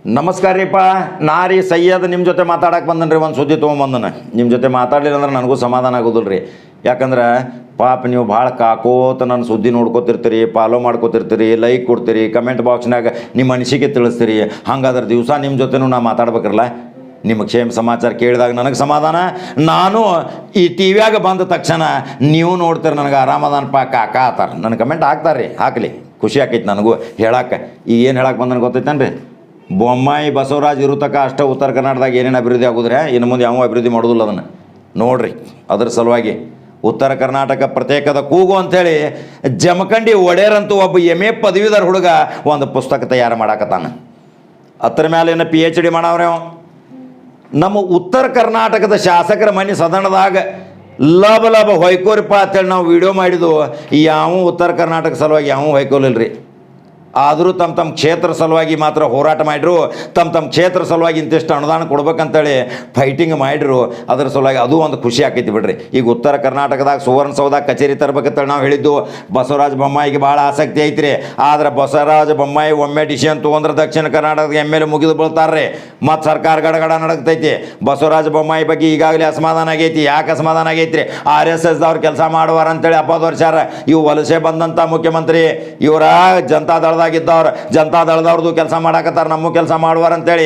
ನಮಸ್ಕಾರ ರೀಪ್ಪ. ನಾ ರೀ ಸಯ್ಯದ್ ನಿಮ್ಮ ಜೊತೆ ಮಾತಾಡಕ್ಕೆ ಬಂದನ್ರಿ. ಒಂದು ಸುದ್ದಿ ತೊಗೊಂಬಂದನ. ನಿಮ್ಮ ಜೊತೆ ಮಾತಾಡಲಿಲ್ಲ ಅಂದ್ರೆ ನನಗೂ ಸಮಾಧಾನ ಆಗೋದಿಲ್ಲ ರೀ. ಯಾಕಂದ್ರೆ ಪಾಪ ನೀವು ಭಾಳ ಕಾಕೋತ ನನ್ನ ಸುದ್ದಿ ನೋಡ್ಕೋತಿರ್ತೀರಿ, ಫಾಲೋ ಮಾಡ್ಕೋತಿರ್ತೀರಿ, ಲೈಕ್ ಕೊಡ್ತೀರಿ, ಕಮೆಂಟ್ ಬಾಕ್ಸ್ನಾಗ ನಿಮ್ಮ ಅನಿಸಿಕೆ ತಿಳಿಸ್ತೀರಿ. ಹಂಗಾದ್ರೆ ದಿವಸ ನಿಮ್ಮ ಜೊತೆನೂ ನಾ ಮಾತಾಡ್ಬೇಕಲ್ಲ. ನಿಮ್ಮ ಕ್ಷೇಮ ಸಮಾಚಾರ ಕೇಳಿದಾಗ ನನಗೆ ಸಮಾಧಾನ. ನಾನು ಈ ಟಿ ವಿಯಾಗ ಬಂದ ತಕ್ಷಣ ನೀವು ನೋಡ್ತೀರಿ ನನಗೆ ಆರಾಮದಾನಪ್ಪ ಕಾಕ ಆತಾರೆ. ನನ್ನ ಕಮೆಂಟ್ ಹಾಕ್ತಾರೆ ರೀ, ಹಾಕಲಿ, ಖುಷಿ ಆಕೈತಿ ನನಗೂ ಹೇಳಕ್ಕೆ. ಈಗ ಏನು ಹೇಳಕ್ಕೆ ಬಂದನು ಗೊತ್ತೈತೇನು ರೀ? ಬೊಮ್ಮಾಯಿ ಬಸವರಾಜ್ ಇರುತಕ್ಕ ಅಷ್ಟ ಉತ್ತರ ಕರ್ನಾಟಕದಾಗ ಏನೇನು ಅಭಿವೃದ್ಧಿ ಆಗೋದ್ರೆ ಇನ್ನು ಮುಂದೆ ಯಾವ ಅಭಿವೃದ್ಧಿ ಮಾಡೋದಿಲ್ಲ. ಅದನ್ನು ನೋಡ್ರಿ. ಅದರ ಸಲುವಾಗಿ ಉತ್ತರ ಕರ್ನಾಟಕ ಪ್ರತ್ಯೇಕದ ಕೂಗು ಅಂಥೇಳಿ ಜಮಖಂಡಿ ಒಡೆಯರಂತೂ ಒಬ್ಬ MA ಪದವೀಧರ ಹುಡುಗ ಒಂದು ಪುಸ್ತಕ ತಯಾರು ಮಾಡಾಕತ್ತಾನ. ಅದ್ರ ಮೇಲೆ ಏನು PhD ಮಾಡವ್ರೆ. ನಮ್ಮ ಉತ್ತರ ಕರ್ನಾಟಕದ ಶಾಸಕರ ಮನೆ ಸದನದಾಗ ಲಭ ಹೊಯ್ಕೋರಿಪ್ಪ ಅಂತೇಳಿ ನಾವು ವಿಡಿಯೋ ಮಾಡಿದ್ದು. ಯಾವ ಉತ್ತರ ಕರ್ನಾಟಕ ಸಲುವಾಗಿ ಯಾವ ಹೊಯ್ಕೋಲಿಲ್ಲ ರೀ. ಆದರೂ ತಮ್ಮ ಕ್ಷೇತ್ರ ಸಲುವಾಗಿ ಮಾತ್ರ ಹೋರಾಟ ಮಾಡಿದ್ರು. ತಮ್ಮ ಕ್ಷೇತ್ರ ಸಲುವಾಗಿ ಇಂತಿಷ್ಟು ಅನುದಾನ ಕೊಡ್ಬೇಕಂತೇಳಿ ಫೈಟಿಂಗ್ ಮಾಡಿದ್ರು. ಅದರ ಸಲುವಾಗಿ ಅದು ಒಂದು ಖುಷಿ ಆಕೈತಿ ಬಿಡ್ರಿ. ಈಗ ಉತ್ತರ ಕರ್ನಾಟಕದಾಗ ಸುವರ್ಣಸೌಧ ಕಚೇರಿ ತರಬೇಕಂತೇಳಿ ನಾವು ಹೇಳಿದ್ದು. ಬಸವರಾಜ ಬೊಮ್ಮಾಯಿಗೆ ಭಾಳ ಆಸಕ್ತಿ ಐತ್ರಿ. ಆದ್ರೆ ಬಸವರಾಜ ಬೊಮ್ಮಾಯಿ ಒಮ್ಮೆ ಡಿಸಿಷನ್ ತೊಗೊಂಡ್ರೆ ದಕ್ಷಿಣ ಕರ್ನಾಟಕದ MLA ಮುಗಿದು ಬೀಳ್ತಾರ್ರಿ. ಮತ್ತು ಸರ್ಕಾರ ಗಡಗಡ ನಡಕ್ತೈತಿ. ಬಸವರಾಜ ಬೊಮ್ಮಾಯಿ ಬಗ್ಗೆ ಈಗಾಗಲೇ ಅಸಮಾಧಾನ ಆಗೈತಿ. ಯಾಕೆ ಅಸಮಾಧಾನ ಆಗೈತ್ರಿ? RSSದವ್ರು ಕೆಲಸ ಮಾಡುವಾರ ಅಂತೇಳಿ ಅಪದೋರ್ಸ್ಯಾರ. ಇವು ವಲಸೆ ಬಂದಂಥ ಮುಖ್ಯಮಂತ್ರಿ ಇವರ ಜನತಾದಳದಾಗಿದ್ದವ್ರು, ಜನತಾದಳದವ್ರದ್ದು ಕೆಲಸ ಮಾಡಾಕತ್ತಾರ, ನಮ್ಮ ಕೆಲಸ ಮಾಡುವಾರ ಅಂತೇಳಿ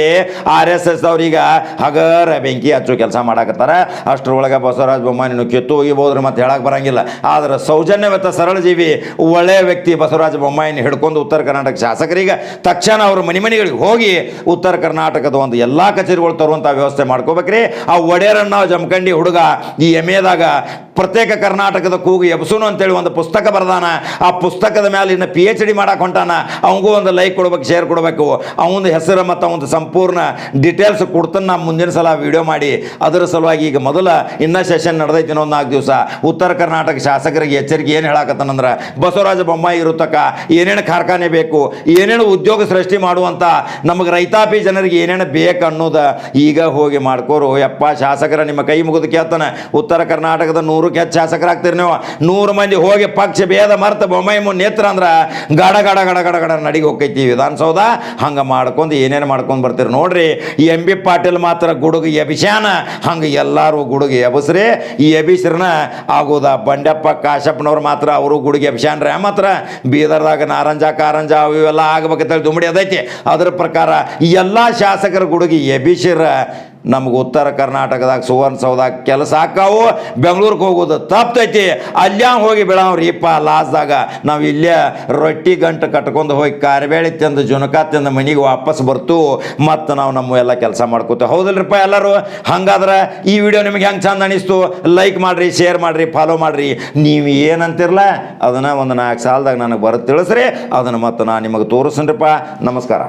RSSದವ್ರು ಈಗ ಹಗರ ಬೆಂಕಿ ಹಚ್ಚು ಕೆಲಸ ಮಾಡಾಕತ್ತಾರ. ಅಷ್ಟರೊಳಗೆ ಬಸವರಾಜ ಬೊಮ್ಮಾಯಿನೂ ಕಿತ್ತು ಹೋಗಿಬೋದ್ರಿ, ಮತ್ತೆ ಹೇಳಕ್ಕೆ ಬರಂಗಿಲ್ಲ. ಆದ್ರೆ ಸೌಜನ್ಯವಂತ ಸರಳ ಜೀವಿ ಒಳ್ಳೆಯ ವ್ಯಕ್ತಿ ಬಸವರಾಜ ಬೊಮ್ಮಾಯಿನ ಹಿಡ್ಕೊಂಡು ಉತ್ತರ ಕರ್ನಾಟಕ ಶಾಸಕರಿಗೆ ತಕ್ಷಣ ಅವ್ರ ಮನೆಗಳಿಗೆ ಹೋಗಿ ಉತ್ತರ ಕರ್ನಾಟಕದ ಒಂದು ಎಲ್ಲ ಕಚೇರಿಗಳು ತರುವಂಥ ವ್ಯವಸ್ಥೆ ಮಾಡ್ಕೋಬೇಕ್ರಿ. ಆ ಒಡೆಯರನ್ನ ನಾವು ಜಮಖಂಡಿ ಹುಡುಗ ಈ MAದಾಗ ಪ್ರತ್ಯೇಕ ಕರ್ನಾಟಕದ ಕೂಗು ಎಬ್ಸುನು ಅಂತೇಳಿ ಒಂದು ಪುಸ್ತಕ ಬರ್ದಾನ. ಆ ಪುಸ್ತಕದ ಮೇಲೆ ಇನ್ನು PhD ಮಾಡಕ್ಕೆ ಹೊಂಟಾನ. ಅವನಿಗೂ ಒಂದು ಲೈಕ್ ಕೊಡ್ಬೇಕು, ಶೇರ್ ಕೊಡಬೇಕು. ಅವನ ಹೆಸರು ಮತ್ತು ಅವನ ಸಂಪೂರ್ಣ ಡೀಟೇಲ್ಸ್ ಕೊಡ್ತಾನೆ. ನಾ ಮುಂದಿನ ಸಲ ವಿಡಿಯೋ ಮಾಡಿ ಅದರ ಸಲುವಾಗಿ ಈಗ ಮೊದಲ ಇನ್ನೂ ಸೆಷನ್ ನಡೆದೈತಿ ಇನ್ನೊಂದು 4 ದಿವಸ. ಉತ್ತರ ಕರ್ನಾಟಕ ಶಾಸಕರಿಗೆ ಎಚ್ಚರಿಕೆ ಏನು ಹೇಳಾಕತ್ತಾನಂದ್ರೆ ಬಸವರಾಜ ಬೊಮ್ಮಾಯಿ ಇರುತ್ತಕ ಏನೇನು ಕಾರ್ಖಾನೆ ಬೇಕು, ಏನೇನು ಉದ್ಯೋಗ ಸೃಷ್ಟಿ ಮಾಡುವಂಥ ನಮಗೆ ರೈತಾಪಿ ಜನರಿಗೆ ಏನೇನು ಬೇಕು ಅನ್ನೋದು ಈಗ ಹೋಗಿ ಮಾಡ್ಕೋರು. ಯಪ್ಪ ಶಾಸಕರ ನಿಮ್ಮ ಕೈ ಮುಗಿದು ಕೇಳ್ತಾನೆ. ಉತ್ತರ ಕರ್ನಾಟಕದ 100ಕ್ಕೆ ಹೆಚ್ಚು ಶಾಸಕರಾಗ್ತೀರಿ ನೀವು. 100 ಮಂದಿ ಹೋಗಿ ಪಕ್ಷ ಭೇದ ಮರ್ತ ಬೊಮ್ಮಾಯಿ ನೇತ್ರ ಅಂದ್ರೆ ಗಡ ಗಡ ಗಡ ಗಡ ಗಡ ನಡಿಗೆ ಹೋಗ್ತೈತಿ ವಿಧಾನಸೌಧ. ಹಂಗೆ ಮಾಡ್ಕೊಂಡು ಏನೇನು ಮಾಡ್ಕೊಂಡು ಬರ್ತೀರಿ ನೋಡ್ರಿ. ಈ MB ಪಾಟೀಲ್ ಮಾತ್ರ ಗುಡುಗು ಎಬಿಸ್ಯಾನ. ಹಂಗೆ ಎಲ್ಲರೂ ಗುಡುಗು ಎಬಸ್ರಿ. ಈ ಎಬಿಸ್ರನ್ನ ಆಗೋದ ಬಂಡೆಪ್ಪ ಕಾಶಪ್ಪನವ್ರು ಮಾತ್ರ ಅವರು ಗುಡುಗು ಎಬಿಸ್ಯಾನ್ರಿ. ಮಾತ್ರ ಬೀದರ್ದಾಗ ನಾರಂಜ ಕಾರಂಜ ಇವೆಲ್ಲ ಆಗ್ಬೇಕಂತೇಳಿ ದುಮ್ಮಡಿ ಅದೈತಿ. ಅದ್ರ ಪ್ರಕಾರ ಎಲ್ಲ ಶಾಸಕರ ಗುಡುಗಿ ಎಬಿಸಿರ ನಮ್ಗೆ ಉತ್ತರ ಕರ್ನಾಟಕದಾಗ ಸುವರ್ಣಸೌಧ ಕೆಲಸ ಹಾಕಾವು. ಬೆಂಗಳೂರಿಗೆ ಹೋಗೋದು ತಪ್ಪತೈತಿ. ಅಲ್ಲೇ ಹೋಗಿ ಬಿಡಾವ್ರಿಪ್ಪ ಲಾಸ್ದಾಗ ನಾವು ಇಲ್ಲೇ ರೊಟ್ಟಿ ಗಂಟು ಕಟ್ಕೊಂಡು ಹೋಗಿ ಕಾರ್ಬೇಳೆ ತಿಂದು ಜುನಕ ತಿಂದು ಮನೆಗೆ ವಾಪಸ್ ಬರ್ತು. ಮತ್ತು ನಾವು ನಮ್ಮ ಎಲ್ಲ ಕೆಲಸ ಮಾಡ್ಕೋತೇವೆ. ಹೌದಲ್ರಿಪ್ಪ ಎಲ್ಲರೂ? ಹಂಗಾದ್ರೆ ಈ ವಿಡಿಯೋ ನಿಮಗೆ ಹೆಂಗೆ ಚಂದ ಅನಿಸ್ತು? ಲೈಕ್ ಮಾಡಿರಿ, ಶೇರ್ ಮಾಡಿರಿ, ಫಾಲೋ ಮಾಡಿರಿ. ನೀವು ಏನಂತಿರಲ್ಲ ಅದನ್ನು ಒಂದು 4 ಸಾಲದಾಗ ನನಗೆ ಬರೋದು ತಿಳಿಸ್ರಿ. ಅದನ್ನು ಮತ್ತು ನಾನು ನಿಮಗೆ ತೋರಿಸ್ತೀನಿಪ್ಪ. ನಮಸ್ಕಾರ.